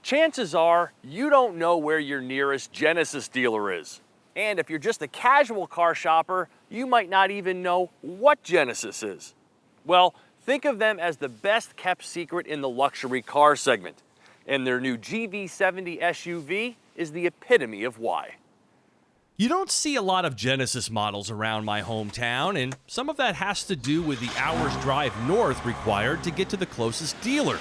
Chances are you don't know where your nearest Genesis dealer is. And if you're just a casual car shopper, you might not even know what Genesis is. Well, think of them as the best kept secret in the luxury car segment. And their new GV70 SUV is the epitome of why. You don't see a lot of Genesis models around my hometown, and some of that has to do with the hour's drive north required to get to the closest dealer.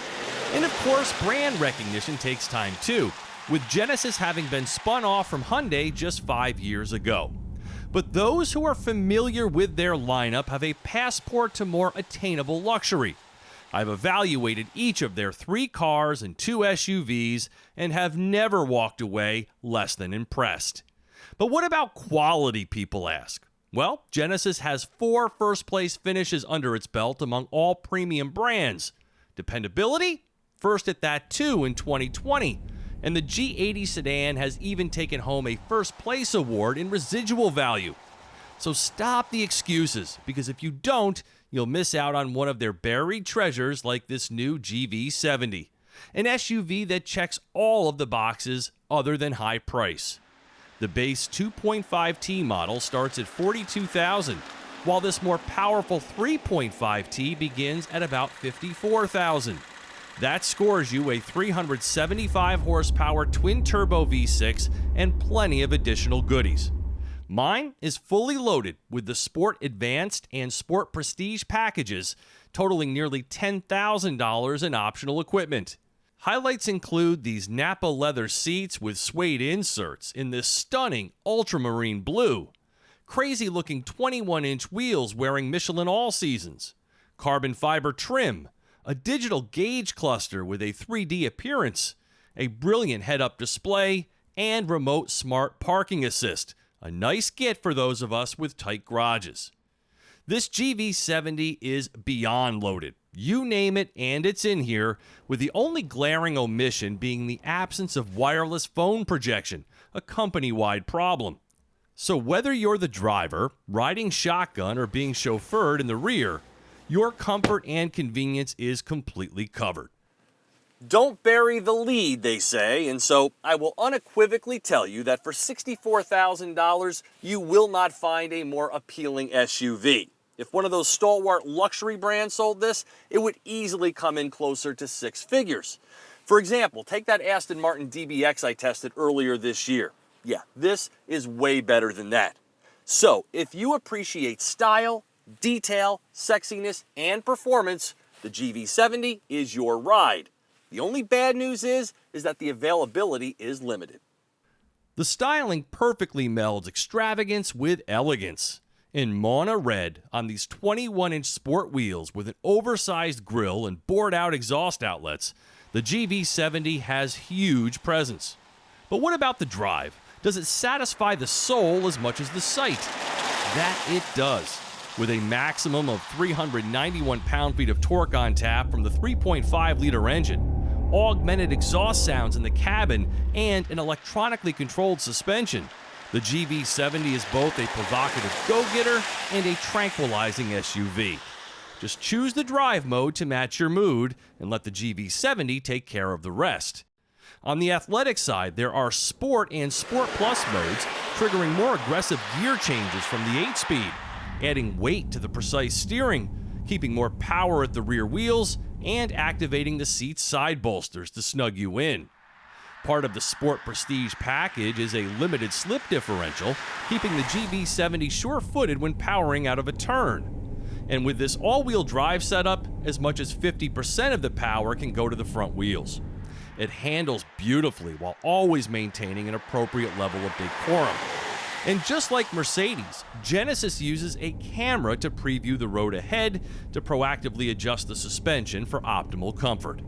And of course, brand recognition takes time too, with Genesis having been spun off from Hyundai just 5 years ago. But those who are familiar with their lineup have a passport to more attainable luxury. I've evaluated each of their 3 cars and 2 SUVs and have never walked away less than impressed. But what about quality, people ask? Well, Genesis has 4 first-place finishes under its belt among all premium brands. Dependability? First at that too in 2020. And the G80 sedan has even taken home a first-place award in residual value. So stop the excuses, because if you don't, you'll miss out on one of their buried treasures like this new GV70, an SUV that checks all of the boxes other than high price. The base 2.5T model starts at $42,000, while this more powerful 3.5T begins at about $54,000. That scores you a 375 horsepower twin-turbo V6 and plenty of additional goodies. Mine is fully loaded with the Sport Advanced and Sport Prestige packages, totaling nearly $10,000 in optional equipment. Highlights include these Napa leather seats with suede inserts in this stunning ultramarine blue, crazy-looking 21-inch wheels wearing Michelin All Seasons, carbon fiber trim, a digital gauge cluster with a 3D appearance, a brilliant head-up display, and remote smart parking assist, a nice get for those of us with tight garages. This GV70 is beyond loaded. You name it, and it's in here, with the only glaring omission being the absence of wireless phone projection, a company-wide problem. So whether you're the driver, riding shotgun, or being chauffeured in the rear, your comfort and convenience is completely covered. Don't bury the lead, they say, and so I will unequivocally tell you that for $64,000, you will not find a more appealing SUV. If one of those stalwart luxury brands sold this, it would easily come in closer to 6 figures. For example, take that Aston Martin DBX I tested earlier this year. Yeah, this is way better than that. So, if you appreciate style, detail, sexiness, and performance, the GV70 is your ride. The only bad news is that the availability is limited. The styling perfectly melds extravagance with elegance. In Mauna Red, on these 21-inch sport wheels with an oversized grille and bored-out exhaust outlets, the GV70 has huge presence. But what about the drive? Does it satisfy the soul as much as the sight? That it does. With a maximum of 391 pound-feet of torque on tap from the 3.5-liter engine, augmented exhaust sounds in the cabin, and an electronically controlled suspension, the GV70 is both a provocative go-getter and a tranquilizing SUV. Just choose the drive mode to match your mood and let the GV70 take care of the rest. On the athletic side, there are Sport and Sport Plus modes, triggering more aggressive gear changes from the 8-speed, adding weight to the precise steering, keeping more power at the rear wheels, and activating the seat's side bolsters to snug you in. Part of the Sport Prestige package is a limited slip differential, keeping the GV70 sure-footed when powering out of a turn. And with this all-wheel drive setup, as much as 50% of the power can go to the front wheels. It handles beautifully while always maintaining an appropriate level of decorum. And just like Mercedes, Genesis uses a camera to preview the road ahead to proactively adjust the suspension for optimal comfort.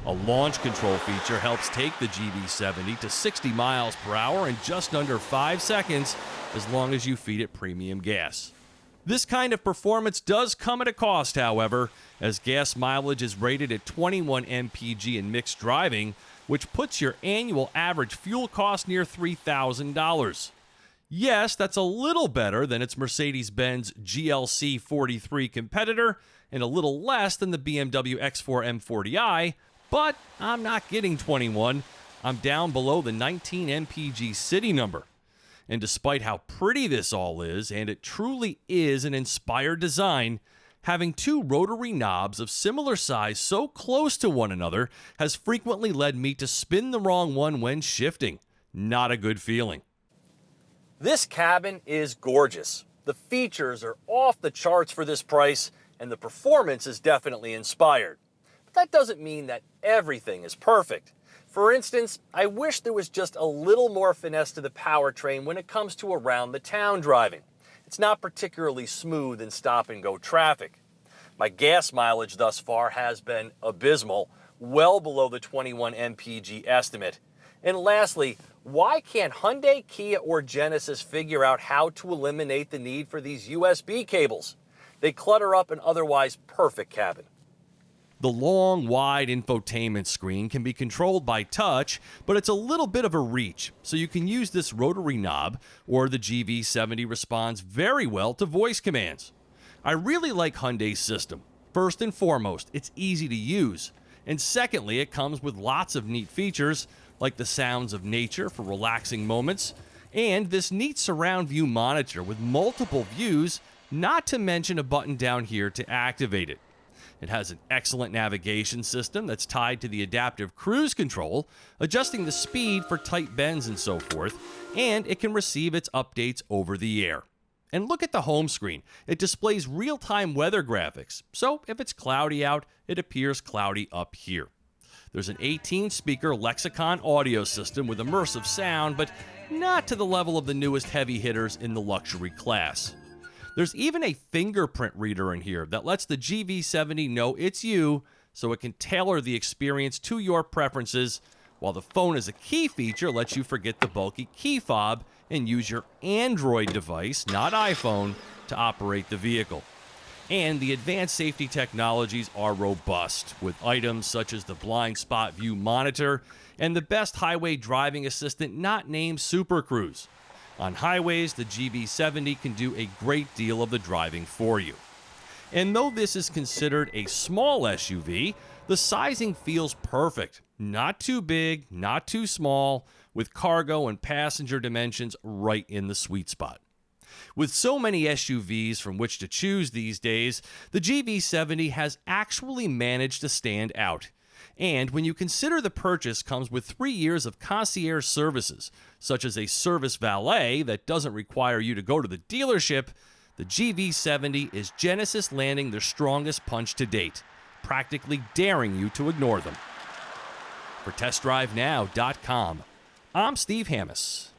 A launch control feature helps take the GV70 to 60 miles per hour in just under 5 seconds, as long as you feed it premium gas. This kind of performance does come at a cost, however, as gas mileage is rated at 21 mpg in mixed driving, which puts your annual average fuel cost near $3,000. Yes, that's a little better than its Mercedes-Benz GLC 43 competitor, and a little less than the BMW X4 M40i, But I'm not getting 21. I'm down below the 19 mpg city number. And despite how pretty this all is, and it truly is an inspired design, having two rotary knobs of similar size so close to one another has frequently led me to spin the wrong one when shifting. Not a good feeling. This cabin is gorgeous. The features are off the charts for this price, and the performance is definitely inspired. But that doesn't mean that everything is perfect. For instance, I wish there was just a little more finesse to the powertrain when it comes to around the town driving. It's not particularly smooth in stop-and-go traffic. My gas mileage thus far has been abysmal, well below the 21 mpg estimate. And lastly, why can't Hyundai, Kia, or Genesis figure out how to eliminate the need for these USB cables? They clutter up an otherwise perfect cabin. The long, wide infotainment screen can be controlled by touch, but it's a little bit of a reach, so you can use this rotary knob, or the GV70 responds very well to voice commands. I really like Hyundai's system. First and foremost, it's easy to use, and secondly, it comes with lots of neat features, like the sounds of nature for relaxing moments, and this neat surround view monitor with multiple views, not to mention a button down here to activate it. It has an excellent navigation system that's tied to the adaptive cruise control, adjusting the speed for tight bends and so forth, and it can receive its updates over the air. And look at the home screen. It displays real-time weather graphics, so if it's cloudy out, it appears cloudy up here. There's an 18-speaker Lexicon audio system with immersive sound, but not to the level of the newest heavy hitters in the luxury class. There's even a fingerprint reader in here that lets the GV70 know it's you, so it can tailor the experience to your preferences, while the phone as a key feature lets you forget the bulky key fob and use your Android device, not iPhone, to operate the vehicle. And the advanced safety technologies are robust, with items such as the blind spot view monitor and the best highway driving assistant not named Super Cruise. On highways, the GV70 can do a great deal of the driving for you. And though this is considered a small SUV, the sizing feels perfect. Not too big, not too small, with cargo and passenger dimensions right in the sweet spot. With so many SUVs from which to choose these days, the GV70 has actually managed to stand out. And when you consider the purchase comes with 3 years of concierge services, such as a service valet that doesn't require you to go to the dealership, the GV70 is Genesis landing their strongest punch to date, practically daring you to ignore them. For TestDriveNow.com, I'm Steve Hammis.